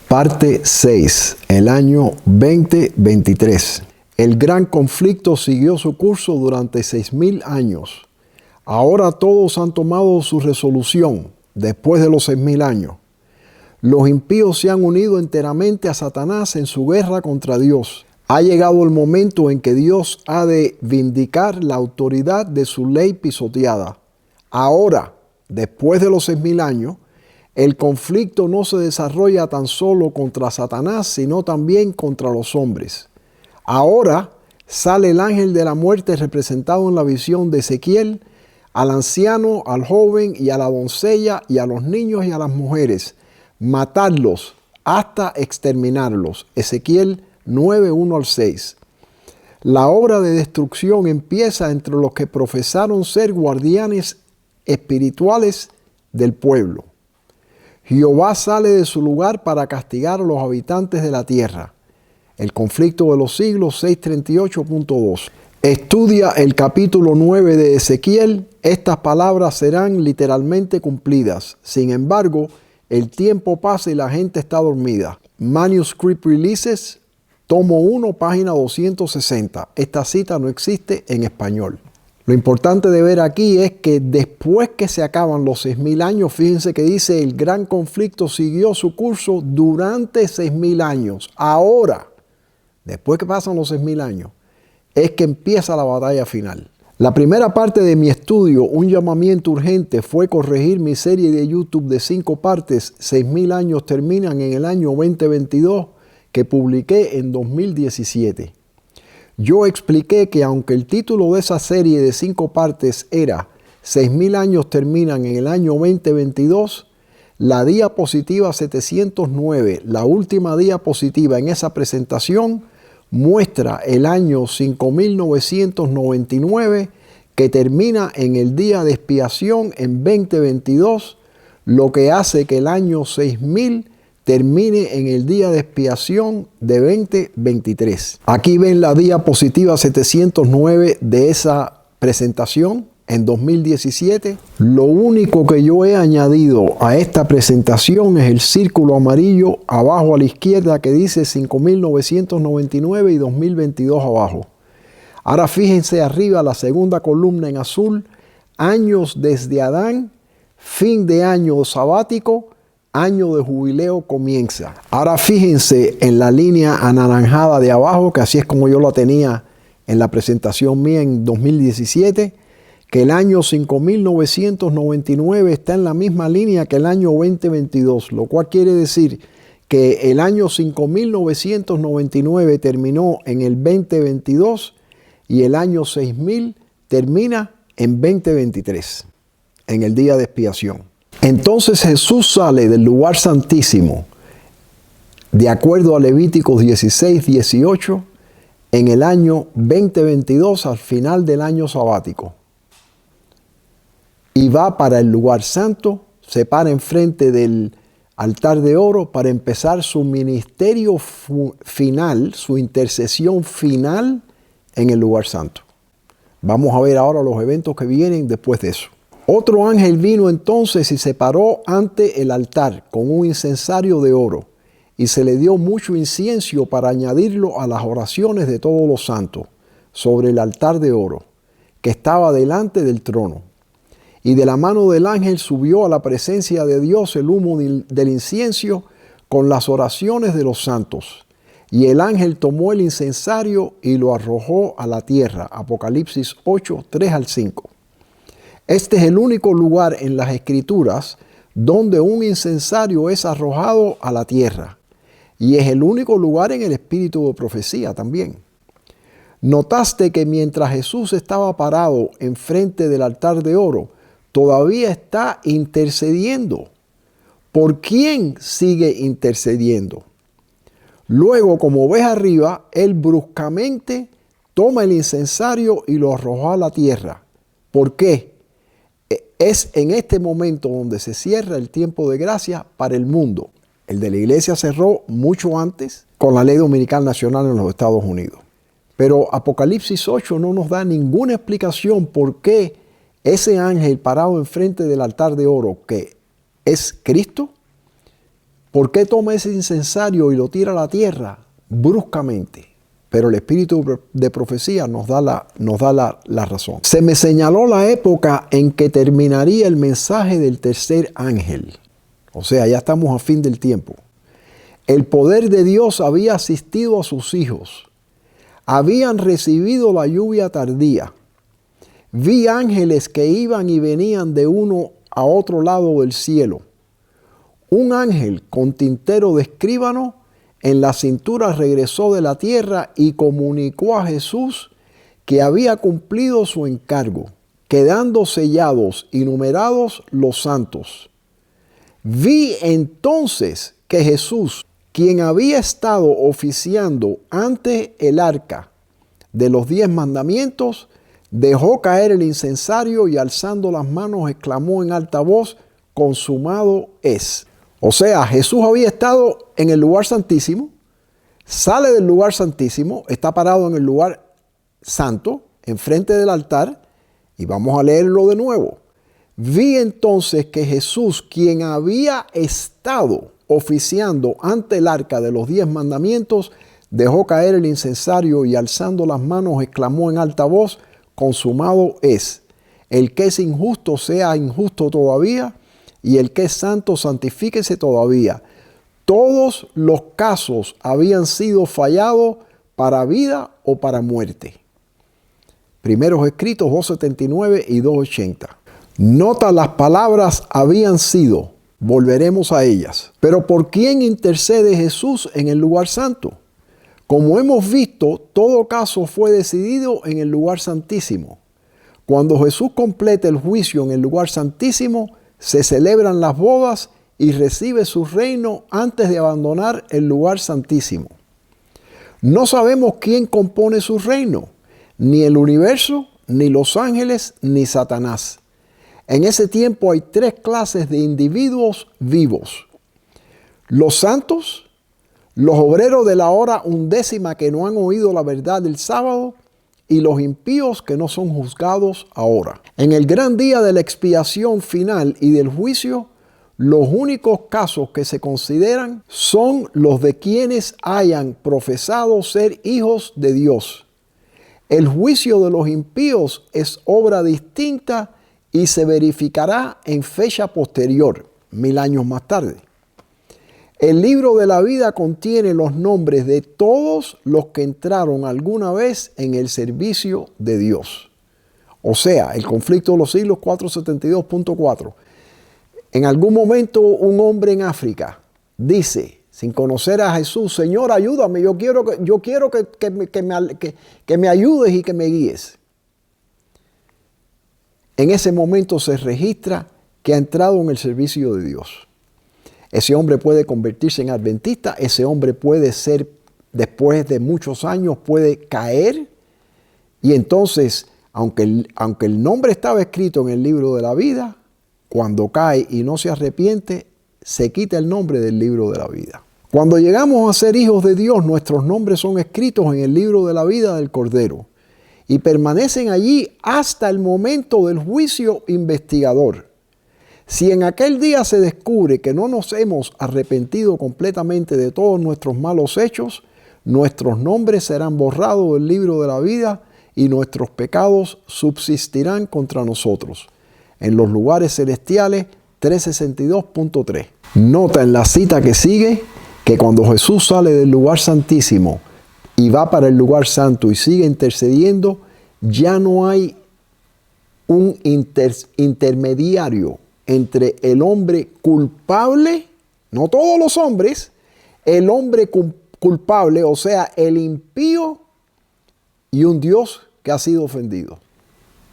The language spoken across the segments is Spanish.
Parte 6. El año 2023. El gran conflicto siguió su curso durante 6.000 años. Ahora todos han tomado su resolución después de los 6.000 años. Los impíos se han unido enteramente a Satanás en su guerra contra Dios. Ha llegado el momento en que Dios ha de vindicar la autoridad de su ley pisoteada. Ahora, después de los 6.000 años, el conflicto no se desarrolla tan solo contra Satanás, sino también contra los hombres. Ahora sale el ángel de la muerte representado en la visión de Ezequiel, al anciano, al joven y a la doncella y a los niños y a las mujeres, matarlos hasta exterminarlos. Ezequiel 9, 1 al 6. La obra de destrucción empieza entre los que profesaron ser guardianes espirituales del pueblo. Jehová sale de su lugar para castigar a los habitantes de la tierra. El conflicto de los siglos 638.2. Estudia el capítulo 9 de Ezequiel. Estas palabras serán literalmente cumplidas. Sin embargo, el tiempo pasa y la gente está dormida. Manuscript Releases, tomo 1, página 260. Esta cita no existe en español. Lo importante de ver aquí es que después que se acaban los 6.000 años, fíjense que dice el gran conflicto siguió su curso durante 6.000 años. Ahora, después que pasan los 6.000 años, es que empieza la batalla final. La primera parte de mi estudio, un llamamiento urgente, fue corregir mi serie de YouTube de 5 partes, 6.000 años terminan en el año 2022, que publiqué en 2017. Yo expliqué que aunque el título de esa serie de 5 partes era 6.000 años terminan en el año 2022, la diapositiva 709, la última diapositiva en esa presentación, muestra el año 5.999 que termina en el día de expiación en 2022, lo que hace que el año 6.000 termine en el día de expiación de 2023. Aquí ven la diapositiva 709 de esa presentación en 2017. Lo único que yo he añadido a esta presentación es el círculo amarillo abajo a la izquierda que dice 5.999 y 2022 abajo. Ahora fíjense arriba la segunda columna en azul, años desde Adán, fin de año sabático, año de jubileo comienza. Ahora fíjense en la línea anaranjada de abajo, que así es como yo la tenía en la presentación mía en 2017, que el año 5.999 está en la misma línea que el año 2022, lo cual quiere decir que el año 5.999 terminó en el 2022 y el año 6.000 termina en 2023, en el día de expiación. Entonces Jesús sale del lugar santísimo, de acuerdo a Levíticos 16, 18, en el año 2022, al final del año sabático. Y va para el lugar santo, se para enfrente del altar de oro para empezar su ministerio final, su intercesión final en el lugar santo. Vamos a ver ahora los eventos que vienen después de eso. Otro ángel vino entonces y se paró ante el altar con un incensario de oro, y se le dio mucho incienso para añadirlo a las oraciones de todos los santos sobre el altar de oro que estaba delante del trono. Y de la mano del ángel subió a la presencia de Dios el humo del incienso con las oraciones de los santos. Y el ángel tomó el incensario y lo arrojó a la tierra. Apocalipsis 8, 3 al 5. Este es el único lugar en las Escrituras donde un incensario es arrojado a la tierra. Y es el único lugar en el espíritu de profecía también. Notaste que mientras Jesús estaba parado enfrente del altar de oro, todavía está intercediendo. ¿Por quién sigue intercediendo? Luego, como ves arriba, él bruscamente toma el incensario y lo arrojó a la tierra. ¿Por qué? Es en este momento donde se cierra el tiempo de gracia para el mundo. El de la iglesia cerró mucho antes con la ley dominical nacional en los Estados Unidos. Pero Apocalipsis 8 no nos da ninguna explicación por qué ese ángel parado enfrente del altar de oro, que es Cristo, ¿por qué toma ese incensario y lo tira a la tierra bruscamente? Pero el espíritu de profecía nos da la razón. Se me señaló la época en que terminaría el mensaje del tercer ángel. O sea, ya estamos a fin del tiempo. El poder de Dios había asistido a sus hijos. Habían recibido la lluvia tardía. Vi ángeles que iban y venían de uno a otro lado del cielo. Un ángel con tintero de escribano en la cintura regresó de la tierra y comunicó a Jesús que había cumplido su encargo, quedando sellados y numerados los santos. Vi entonces que Jesús, quien había estado oficiando ante el arca de los 10 mandamientos, dejó caer el incensario y alzando las manos exclamó en alta voz: consumado es. O sea, Jesús había estado en el lugar santísimo, sale del lugar santísimo, está parado en el lugar santo, enfrente del altar, y vamos a leerlo de nuevo. Vi entonces que Jesús, quien había estado oficiando ante el arca de los 10 mandamientos, dejó caer el incensario y alzando las manos exclamó en alta voz: consumado es. El que es injusto sea injusto todavía, y el que es santo santifíquese todavía. Todos los casos habían sido fallados para vida o para muerte. Primeros escritos 2:79 y 2:80. Nota, las palabras habían sido, volveremos a ellas. Pero ¿por quién intercede Jesús en el lugar santo? Como hemos visto, todo caso fue decidido en el lugar santísimo. Cuando Jesús complete el juicio en el lugar santísimo, se celebran las bodas y recibe su reino antes de abandonar el lugar santísimo. No sabemos quién compone su reino, ni el universo, ni los ángeles, ni Satanás. En ese tiempo hay 3 clases de individuos vivos: los santos, los obreros de la hora undécima que no han oído la verdad del sábado, y los impíos que no son juzgados ahora. En el gran día de la expiación final y del juicio, los únicos casos que se consideran son los de quienes hayan profesado ser hijos de Dios. El juicio de los impíos es obra distinta y se verificará en fecha posterior, 1000 años más tarde. El libro de la vida contiene los nombres de todos los que entraron alguna vez en el servicio de Dios. O sea, el conflicto de los siglos 472.4. En algún momento un hombre en África dice, sin conocer a Jesús: Señor, ayúdame, yo quiero que me ayudes y que me guíes. En ese momento se registra que ha entrado en el servicio de Dios. Ese hombre puede convertirse en adventista, ese hombre puede ser, después de muchos años, puede caer. Y entonces, aunque el nombre estaba escrito en el libro de la vida, cuando cae y no se arrepiente, se quita el nombre del libro de la vida. Cuando llegamos a ser hijos de Dios, nuestros nombres son escritos en el libro de la vida del Cordero y permanecen allí hasta el momento del juicio investigador. Si en aquel día se descubre que no nos hemos arrepentido completamente de todos nuestros malos hechos, nuestros nombres serán borrados del libro de la vida y nuestros pecados subsistirán contra nosotros. En los lugares celestiales 362.3. Nota en la cita que sigue que cuando Jesús sale del lugar santísimo y va para el lugar santo y sigue intercediendo, ya no hay un intermediario entre el hombre culpable, no todos los hombres, el hombre culpable, o sea, el impío, y un Dios que ha sido ofendido.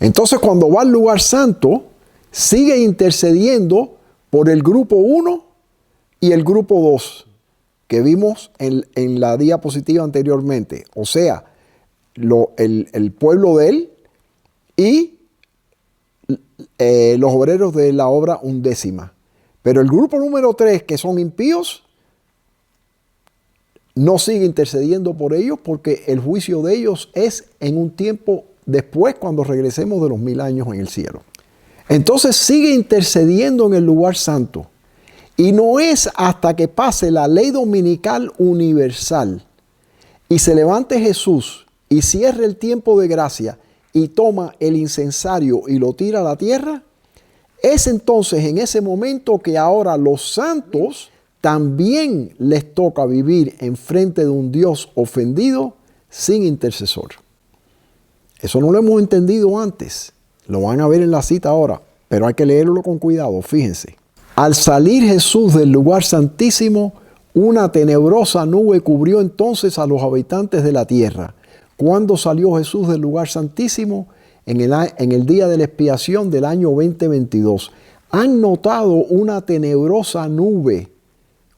Entonces, cuando va al lugar santo, sigue intercediendo por el grupo 1 y el grupo 2, que vimos en la diapositiva anteriormente. O sea, el pueblo de él y los obreros de la obra undécima. Pero el grupo número 3, que son impíos, no sigue intercediendo por ellos porque el juicio de ellos es en un tiempo después, cuando regresemos de los 1000 años en el cielo. Entonces sigue intercediendo en el lugar santo Y no es hasta que pase la ley dominical universal y se levante Jesús y cierre el tiempo de gracia y toma el incensario y lo tira a la tierra, es entonces en ese momento que ahora los santos también les toca vivir en frente de un Dios ofendido sin intercesor. Eso no lo hemos entendido antes. Lo van a ver en la cita ahora, pero hay que leerlo con cuidado, fíjense. Al salir Jesús del lugar santísimo, una tenebrosa nube cubrió entonces a los habitantes de la tierra. ¿Cuándo salió Jesús del lugar santísimo? En el día de la expiación del año 2022. ¿Han notado una tenebrosa nube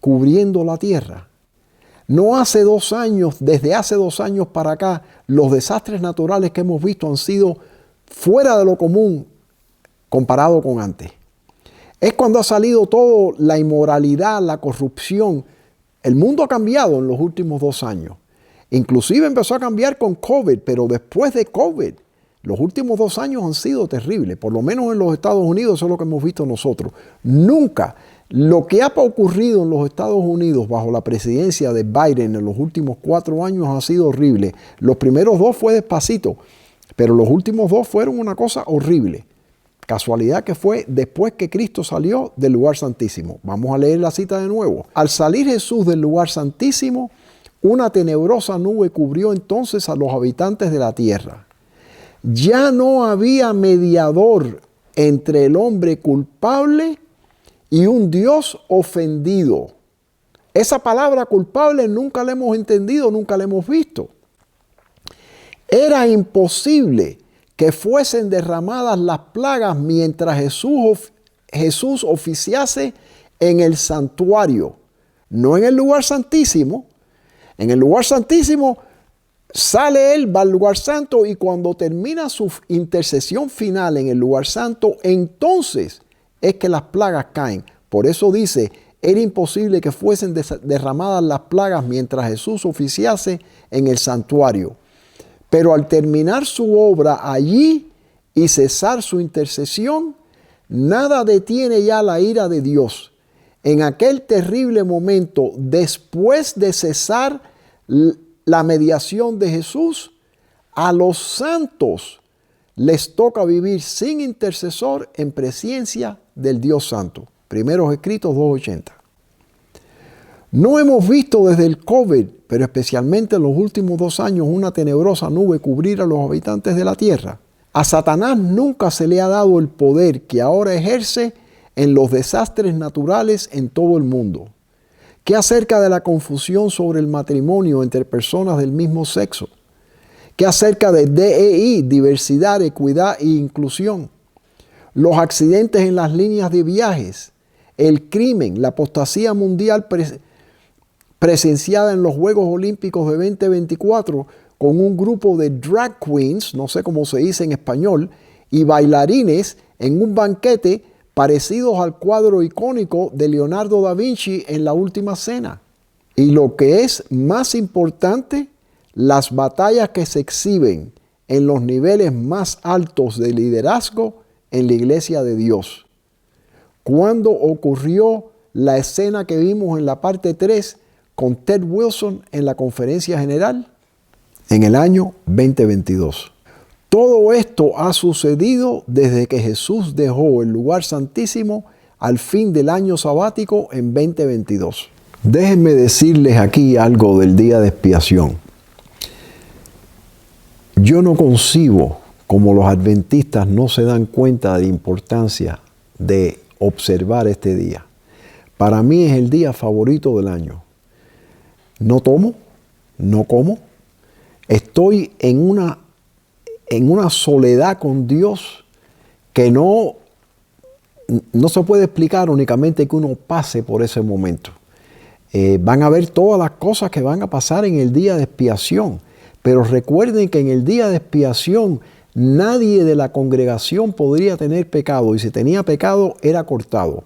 cubriendo la tierra? No hace 2 años, desde hace 2 años para acá, los desastres naturales que hemos visto han sido fuera de lo común comparado con antes. Es cuando ha salido toda la inmoralidad, la corrupción. El mundo ha cambiado en los últimos 2 años. Inclusive empezó a cambiar con COVID, pero después de COVID, los últimos 2 años han sido terribles. Por lo menos en los Estados Unidos, eso es lo que hemos visto nosotros. Nunca lo que ha ocurrido en los Estados Unidos bajo la presidencia de Biden en los últimos 4 años ha sido horrible. Los primeros 2 fue despacito, pero los últimos 2 fueron una cosa horrible. Casualidad que fue después que Cristo salió del lugar santísimo. Vamos a leer la cita de nuevo. Al salir Jesús del lugar santísimo, una tenebrosa nube cubrió entonces a los habitantes de la tierra. Ya no había mediador entre el hombre culpable y un Dios ofendido. Esa palabra culpable nunca la hemos entendido, nunca la hemos visto. Era imposible que fuesen derramadas las plagas mientras Jesús oficiase en el santuario, no en el lugar santísimo. En el lugar santísimo sale él, va al lugar santo y cuando termina su intercesión final en el lugar santo, entonces es que las plagas caen. Por eso dice, era imposible que fuesen derramadas las plagas mientras Jesús oficiase en el santuario. Pero al terminar su obra allí y cesar su intercesión, nada detiene ya la ira de Dios. En aquel terrible momento, después de cesar la mediación de Jesús, a los santos les toca vivir sin intercesor en presencia del Dios Santo. Primeros Escritos 2:80. No hemos visto desde el COVID, pero especialmente en los últimos 2 años, una tenebrosa nube cubrir a los habitantes de la tierra. A Satanás nunca se le ha dado el poder que ahora ejerce en los desastres naturales en todo el mundo. ¿Qué acerca de la confusión sobre el matrimonio entre personas del mismo sexo? ¿Qué acerca de DEI, diversidad, equidad e inclusión? Los accidentes en las líneas de viajes, el crimen, la apostasía mundial presenciada en los Juegos Olímpicos de 2024 con un grupo de drag queens, no sé cómo se dice en español, y bailarines en un banquete parecidos al cuadro icónico de Leonardo da Vinci en La Última Cena. Y lo que es más importante, las batallas que se exhiben en los niveles más altos de liderazgo en la Iglesia de Dios. ¿Cuándo ocurrió la escena que vimos en la parte 3 con Ted Wilson en la conferencia general? En el año 2022. Todo esto ha sucedido desde que Jesús dejó el lugar santísimo al fin del año sabático en 2022. Déjenme decirles aquí algo del día de expiación. Yo no concibo cómo los adventistas no se dan cuenta de la importancia de observar este día. Para mí es el día favorito del año. No tomo, no como. Estoy en una soledad con Dios que no se puede explicar únicamente que uno pase por ese momento. Van a ver todas las cosas que van a pasar en el día de expiación, pero recuerden que en el día de expiación nadie de la congregación podría tener pecado y si tenía pecado era cortado.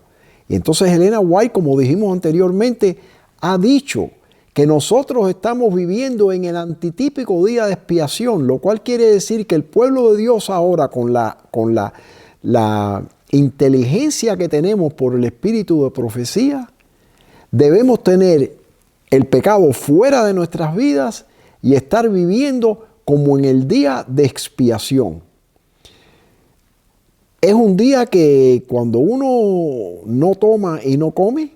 Y entonces Elena White, como dijimos anteriormente, ha dicho que nosotros estamos viviendo en el antitípico día de expiación, lo cual quiere decir que el pueblo de Dios ahora con la inteligencia que tenemos por el espíritu de profecía, debemos tener el pecado fuera de nuestras vidas y estar viviendo como en el día de expiación. Es un día que cuando uno no toma y no come,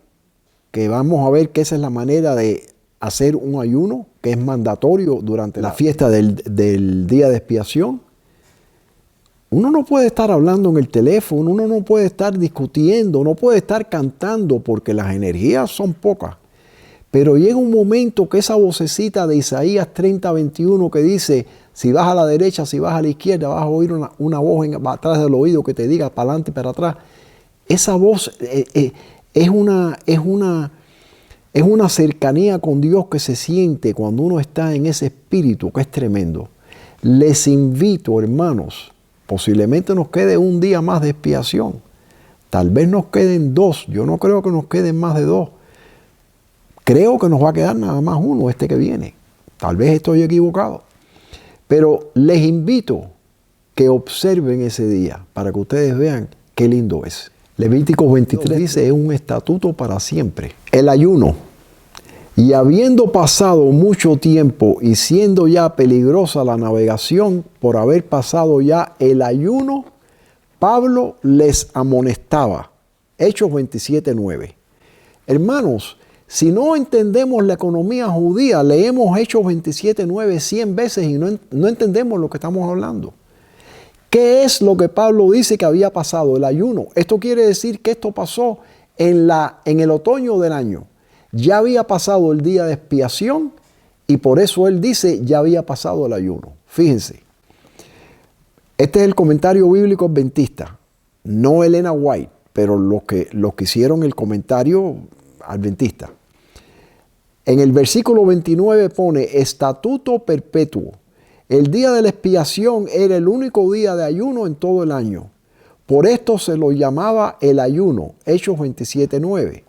que vamos a ver que esa es la manera de hacer un ayuno, que es mandatorio durante la fiesta del día de expiación. Uno no puede estar hablando en el teléfono, uno no puede estar discutiendo, no puede estar cantando porque las energías son pocas. Pero llega un momento que esa vocecita de Isaías 30:21 que dice, si vas a la derecha, si vas a la izquierda, vas a oír una voz atrás del oído que te diga para adelante y para atrás. Esa voz es una cercanía con Dios que se siente cuando uno está en ese espíritu, que es tremendo. Les invito, hermanos, posiblemente nos quede un día más de expiación. Tal vez nos queden 2. Yo no creo que nos queden más de 2. Creo que nos va a quedar nada más uno este que viene. Tal vez estoy equivocado. Pero les invito que observen ese día para que ustedes vean qué lindo es. Levítico 23 dice, es un estatuto para siempre. El ayuno. Y habiendo pasado mucho tiempo y siendo ya peligrosa la navegación por haber pasado ya el ayuno, Pablo les amonestaba. Hechos 27:9. Hermanos, si no entendemos la economía judía, leemos Hechos 27:9 100 veces y no entendemos lo que estamos hablando. ¿Qué es lo que Pablo dice que había pasado? El ayuno. Esto quiere decir que esto pasó en el otoño del año. Ya había pasado el día de expiación y por eso él dice ya había pasado el ayuno. Fíjense. Este es el comentario bíblico adventista. No Elena White, pero los que hicieron el comentario adventista. En el versículo 29 pone estatuto perpetuo. El día de la expiación era el único día de ayuno en todo el año. Por esto se lo llamaba el ayuno, Hechos 27:9.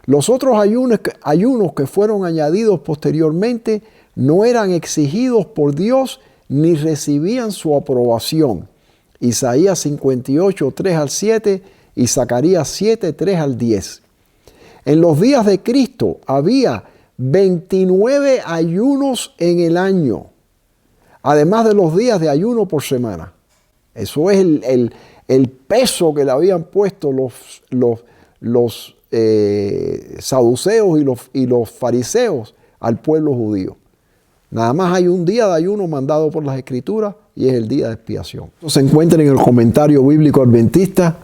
Los otros ayunos que fueron añadidos posteriormente no eran exigidos por Dios ni recibían su aprobación. Isaías 58, 3-7 y Zacarías 7, 3-10. En los días de Cristo había 29 ayunos en el año, además de los días de ayuno por semana. Eso es el peso que le habían puesto los saduceos y los fariseos al pueblo judío. Nada más hay un día de ayuno mandado por las Escrituras y es el día de expiación. Se encuentra en el comentario bíblico adventista,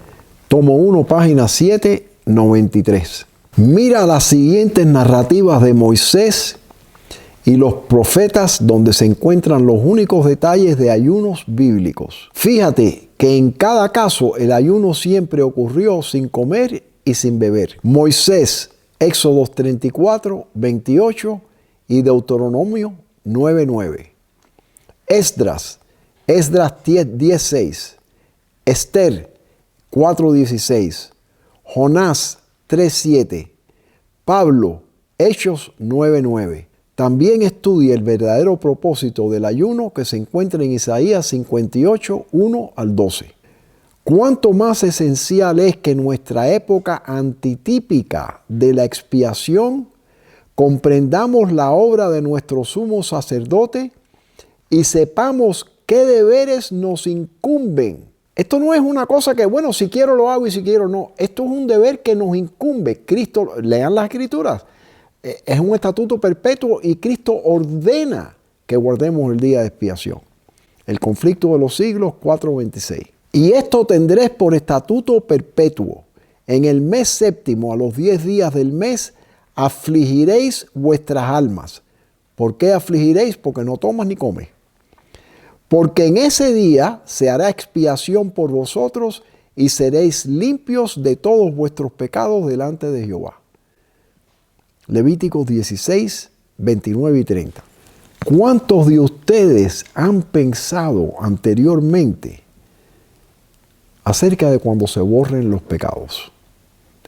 tomo 1, página 793. Mira las siguientes narrativas de Moisés y los profetas donde se encuentran los únicos detalles de ayunos bíblicos. Fíjate que en cada caso el ayuno siempre ocurrió sin comer y sin beber. Moisés, Éxodo 34, 28 y Deuteronomio 9:9. Esdras 10:6. Esther 4:16. Jonás 3:7. Pablo, Hechos 9:9. También estudia el verdadero propósito del ayuno que se encuentra en Isaías 58, 1-12. ¿Cuánto más esencial es que en nuestra época antitípica de la expiación comprendamos la obra de nuestro sumo sacerdote y sepamos qué deberes nos incumben? Esto no es una cosa que, bueno, si quiero lo hago y si quiero no. Esto es un deber que nos incumbe. Cristo, lean las Escrituras, es un estatuto perpetuo y Cristo ordena que guardemos el día de expiación. El conflicto de los siglos 4:26. Y esto tendréis por estatuto perpetuo. En el mes séptimo, a los 10 días del mes, afligiréis vuestras almas. ¿Por qué afligiréis? Porque no tomas ni comes. Porque en ese día se hará expiación por vosotros y seréis limpios de todos vuestros pecados delante de Jehová. Levíticos 16, 29 y 30. ¿Cuántos de ustedes han pensado anteriormente acerca de cuando se borren los pecados?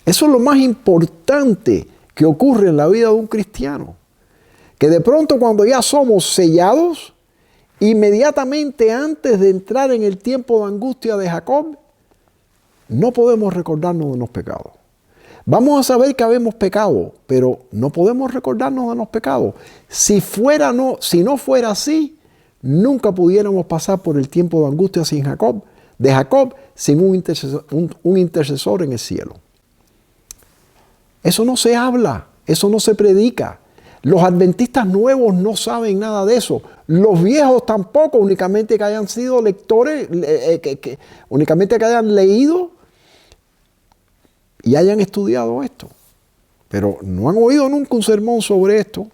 Eso es lo más importante que ocurre en la vida de un cristiano. Que de pronto cuando ya somos sellados, inmediatamente antes de entrar en el tiempo de angustia de Jacob, no podemos recordarnos de los pecados. Vamos a saber que habemos pecado, pero no podemos recordarnos de los pecados. Si no fuera así, nunca pudiéramos pasar por el tiempo de angustia de Jacob sin un intercesor en el cielo. Eso no se habla, eso no se predica. Los adventistas nuevos no saben nada de eso. Los viejos tampoco, únicamente que hayan sido lectores, únicamente que hayan leído y hayan estudiado esto. Pero no han oído nunca un sermón sobre esto.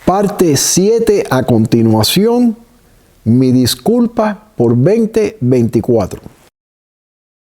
Parte 7 a continuación. Mi disculpa por 2024.